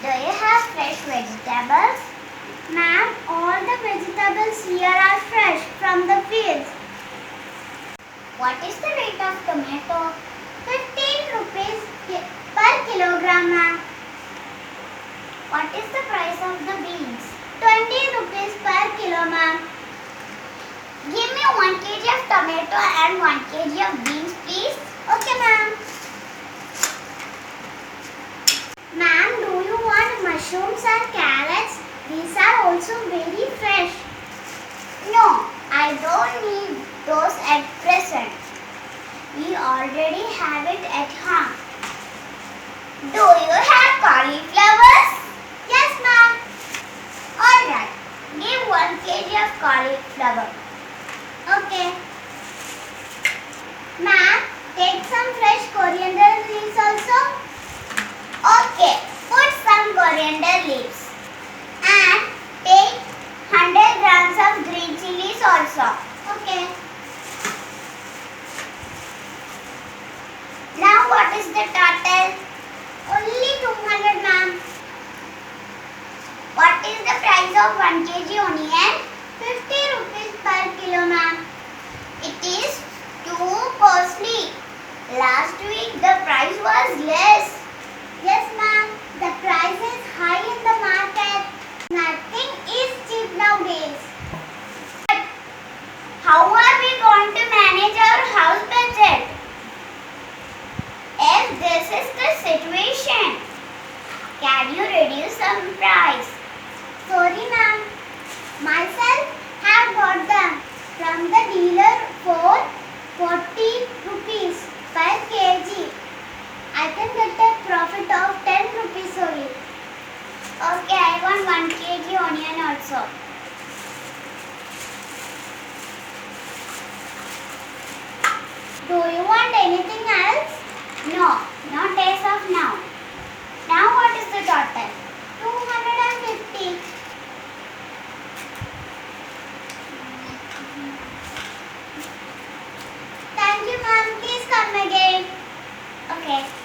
Do you have fresh vegetables? Ma'am, all the vegetables here are fresh from the fields. What is the rate of tomato? 15 rupees per kilogram, ma'am. What is the price of the beans? 20 rupees per kilo, ma'am. Give me 1 kg of tomato and 1 kg of beans, please. Okay, ma'am. Ma'am, do you want mushrooms and carrots? These are also very fresh. No, I don't need those at present. We already have it at home. Do you have cauliflowers? Yes, ma'am. Alright, give 1 kg of cauliflower. Okay. Ma'am, take some fresh coriander leaves also. Okay, put some coriander leaves. And take 100 grams of green chilies also. Okay. Now what is the total? Only 200, ma'am. What is the price of 1 kg onion? 50 rupees per kilo, ma'am. It is too costly. Last week the price was less. Yes, ma'am. The price is high in the market. Nothing is cheap nowadays. How are we going to manage our house budget? If this is the situation, can you reduce some price? Sorry, ma'am. Myself have got them from the dealer for 40 rupees per kg. I can get a profit of 10 rupees only. Okay, I want 1 kg onion also. Do you want anything else? No, not as of now. Now what is the total? 250. Thank you, ma'am. Please come again. Okay.